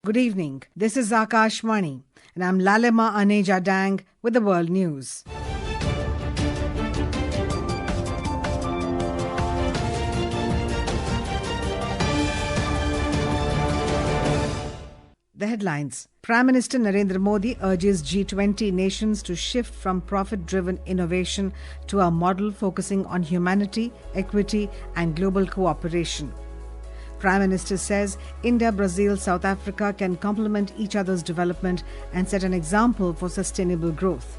Good evening. This is Akashvani, and I'm Lalema Aneja Dang with the World News. The headlines. Prime Minister Narendra Modi urges G20 nations to shift from profit-driven innovation to a model focusing on humanity, equity, and global cooperation. Prime Minister says India, Brazil, South Africa can complement each other's development and set an example for sustainable growth.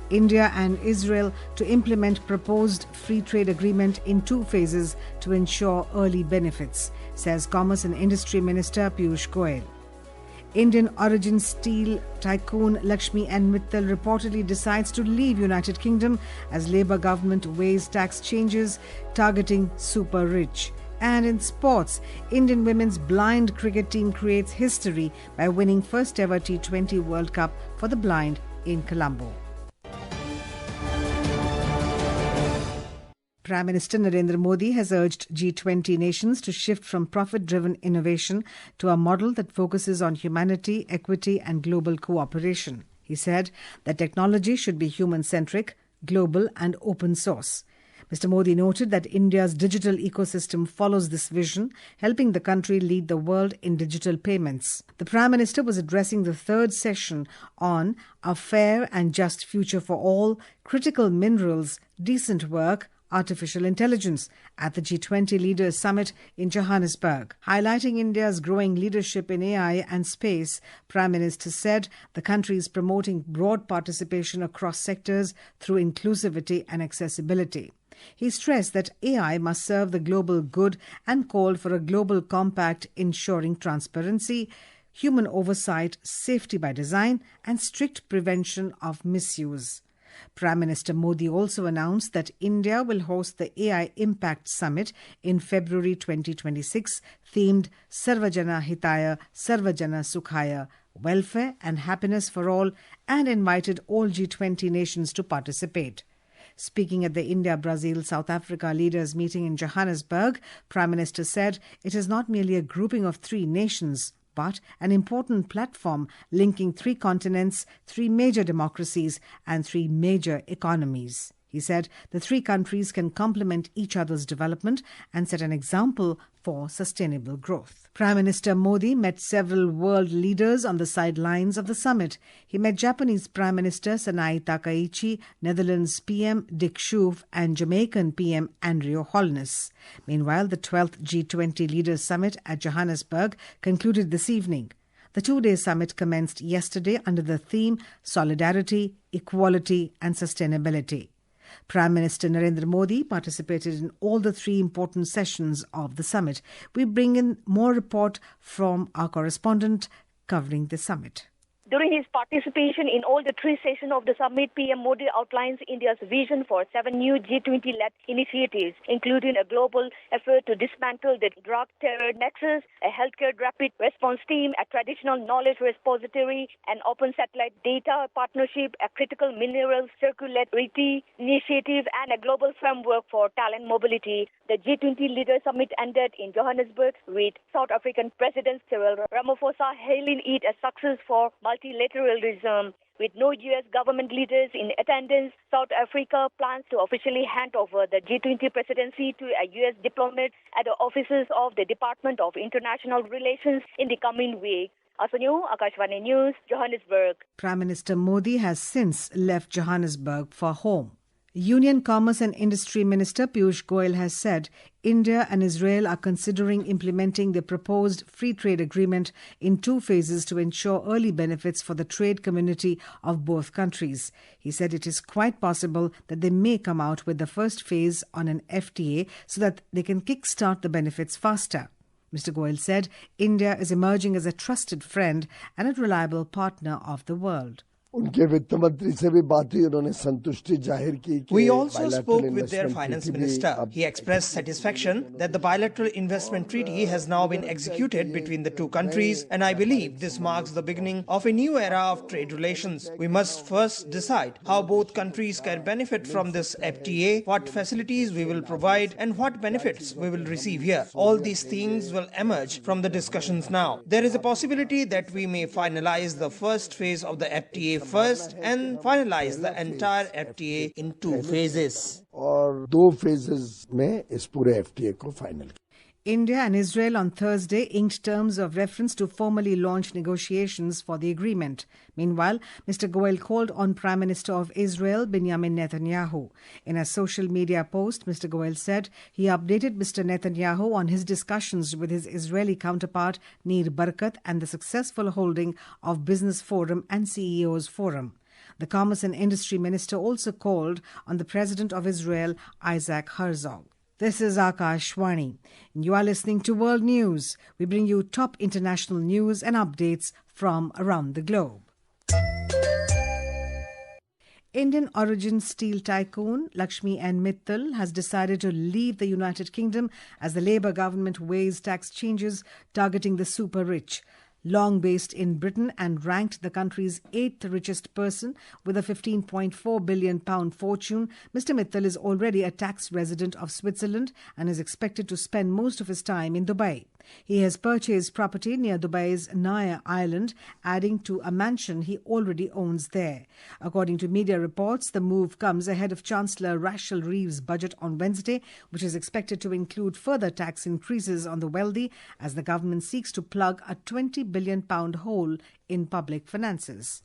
India and Israel to implement proposed free trade agreement in 2 phases to ensure early benefits, says Commerce and Industry Minister Piyush Goyal. Indian origin steel tycoon Lakshmi N. Mittal reportedly decides to leave United Kingdom as Labour government weighs tax changes targeting super rich. And in sports, Indian women's blind cricket team creates history by winning first ever T20 World Cup for the blind in Colombo. Prime Minister Narendra Modi has urged G20 nations to shift from profit-driven innovation to a model that focuses on humanity, equity, and global cooperation. He said that technology should be human-centric, global, and open source. Mr. Modi noted that India's digital ecosystem follows this vision, helping the country lead the world in digital payments. The Prime Minister was addressing the 3rd session on A Fair and Just Future for All, Critical Minerals, Decent Work, Artificial Intelligence at the G20 Leaders Summit in Johannesburg. Highlighting India's growing leadership in AI and space, Prime Minister said the country is promoting broad participation across sectors through inclusivity and accessibility. He stressed that AI must serve the global good and called for a global compact ensuring transparency, human oversight, safety by design, and strict prevention of misuse. Prime Minister Modi also announced that India will host the AI Impact Summit in February 2026, themed Sarvajana Hitaya, Sarvajana Sukhaya, welfare and happiness for all, and invited all G20 nations to participate. Speaking at the India-Brazil South Africa leaders meeting in Johannesburg, Prime Minister said it is not merely a grouping of 3 nations, but an important platform linking 3 continents, 3 major democracies, and 3 major economies. He said the 3 countries can complement each other's development and set an example for sustainable growth. Prime Minister Modi met several world leaders on the sidelines of the summit. He met Japanese Prime Minister Sanai Takaichi, Netherlands PM Dick Schoof, and Jamaican PM Andrew Holness. Meanwhile, the 12th G20 Leaders Summit at Johannesburg concluded this evening. The 2-day summit commenced yesterday under the theme Solidarity, Equality and Sustainability. Prime Minister Narendra Modi participated in all the 3 important sessions of the summit. We bring in more report from our correspondent covering the summit. During his participation in all the 3 sessions of the summit, PM Modi outlines India's vision for 7 new G20-led initiatives, including a global effort to dismantle the drug terror nexus, a healthcare rapid response team, a traditional knowledge repository, an open satellite data partnership, a critical minerals circularity initiative, and a global framework for talent mobility. The G20 Leaders Summit ended in Johannesburg with South African President Cyril Ramaphosa hailing it a success for multilateralism. With no U.S. government leaders in attendance, South Africa plans to officially hand over the G20 presidency to a U.S. diplomat at the offices of the Department of International Relations in the coming week. Asanyu, Akashvani News, Johannesburg. Prime Minister Modi has since left Johannesburg for home. Union Commerce and Industry Minister Piyush Goyal has said India and Israel are considering implementing the proposed free trade agreement in 2 phases to ensure early benefits for the trade community of both countries. He said it is quite possible that they may come out with the first phase on an FTA so that they can kickstart the benefits faster. Mr. Goyal said India is emerging as a trusted friend and a reliable partner of the world. उनके वित्त मंत्री से भी बात हुई, उन्होंने संतुष्टि जाहिर की कि We also spoke with their finance minister. He expressed satisfaction that the bilateral investment treaty has now been executed between the two countries, and I believe this marks the beginning of a new era of trade relations. We must first decide how both countries can benefit from this FTA, what facilities we will provide, and what benefits we will receive here. All these things will emerge from the discussions now. There is a possibility that we may finalize the first phase of the FTA first and finalize the entire FTA in two phases. और 2 phases में इस पूरे FTA को final किया. India and Israel on Thursday inked terms of reference to formally launch negotiations for the agreement. Meanwhile, Mr. Goel called on Prime Minister of Israel, Benjamin Netanyahu. In a social media post, Mr. Goel said he updated Mr. Netanyahu on his discussions with his Israeli counterpart, Nir Barkat, and the successful holding of Business Forum and CEOs Forum. The Commerce and Industry Minister also called on the President of Israel, Isaac Herzog. This is Akashwani. You are listening to World News. We bring you top international news and updates from around the globe. Indian origin steel tycoon Lakshmi N. Mittal has decided to leave the United Kingdom as the Labour government weighs tax changes targeting the super rich. Long based in Britain and ranked the country's 8th richest person with a £15.4 billion fortune, Mr. Mittal is already a tax resident of Switzerland and is expected to spend most of his time in Dubai. He has purchased property near Dubai's Naya Island, adding to a mansion he already owns there. According to media reports, the move comes ahead of Chancellor Rachel Reeves' budget on Wednesday, which is expected to include further tax increases on the wealthy as the government seeks to plug a £20 billion hole in public finances.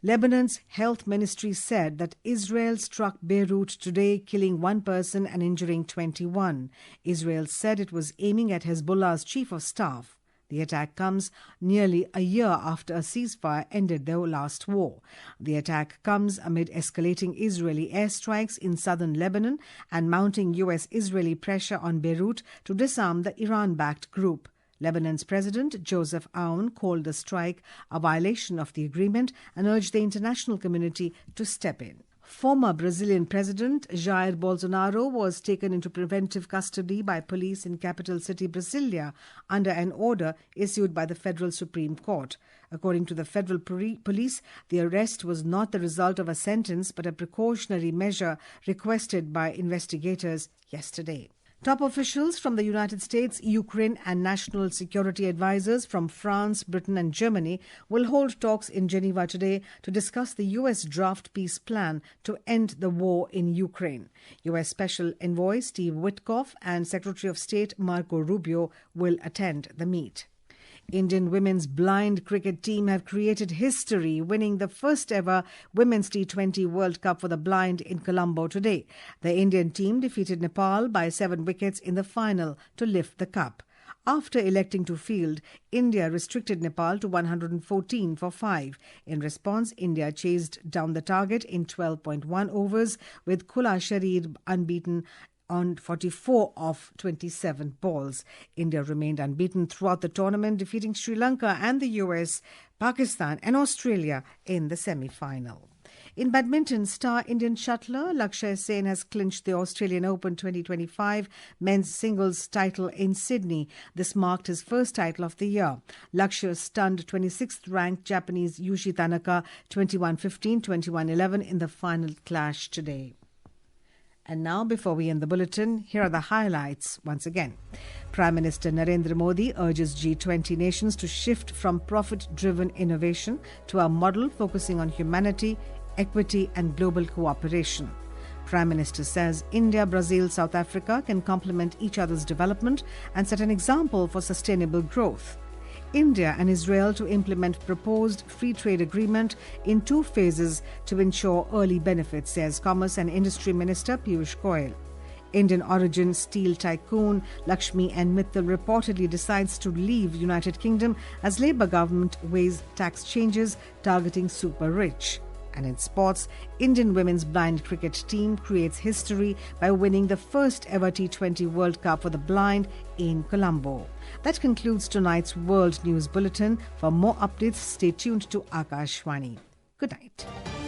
Lebanon's health ministry said that Israel struck Beirut today, killing 1 person and injuring 21. Israel said it was aiming at Hezbollah's chief of staff. The attack comes nearly a year after a ceasefire ended their last war. The attack comes amid escalating Israeli airstrikes in southern Lebanon and mounting U.S.-Israeli pressure on Beirut to disarm the Iran-backed group. Lebanon's President Joseph Aoun called the strike a violation of the agreement and urged the international community to step in. Former Brazilian President Jair Bolsonaro was taken into preventive custody by police in capital city Brasilia under an order issued by the Federal Supreme Court. According to the federal police, the arrest was not the result of a sentence but a precautionary measure requested by investigators yesterday. Top officials from the United States, Ukraine and national security advisors from France, Britain and Germany will hold talks in Geneva today to discuss the U.S. draft peace plan to end the war in Ukraine. U.S. Special Envoy Steve Witkoff and Secretary of State Marco Rubio will attend the meet. Indian women's blind cricket team have created history, winning the first ever Women's T20 World Cup for the blind in Colombo today. The Indian team defeated Nepal by 7 wickets in the final to lift the cup. After electing to field, India restricted Nepal to 114 for 5. In response, India chased down the target in 12.1 overs with Kula Sharir unbeaten on 44 of 27 balls. India remained unbeaten throughout the tournament, defeating Sri Lanka and the US, Pakistan and Australia in the semi-final. In badminton, star Indian shuttler Lakshya Sen has clinched the Australian Open 2025 men's singles title in Sydney. This marked his first title of the year. Lakshya stunned 26th-ranked Japanese Yushi Tanaka 21-15, 21-11 in the final clash today. And now, before we end the bulletin, here are the highlights once again. Prime Minister Narendra Modi urges G20 nations to shift from profit-driven innovation to a model focusing on humanity, equity and global cooperation. Prime Minister says India, Brazil, South Africa can complement each other's development and set an example for sustainable growth. India and Israel to implement proposed free trade agreement in 2 phases to ensure early benefits, says Commerce and Industry Minister Piyush Goyal. Indian origin steel tycoon Lakshmi N. Mittal reportedly decides to leave United Kingdom as Labour government weighs tax changes targeting super rich. And in sports, Indian women's blind cricket team creates history by winning the first ever T20 World Cup for the blind in Colombo. That concludes tonight's World News Bulletin. For more updates, stay tuned to Akashwani. Good night.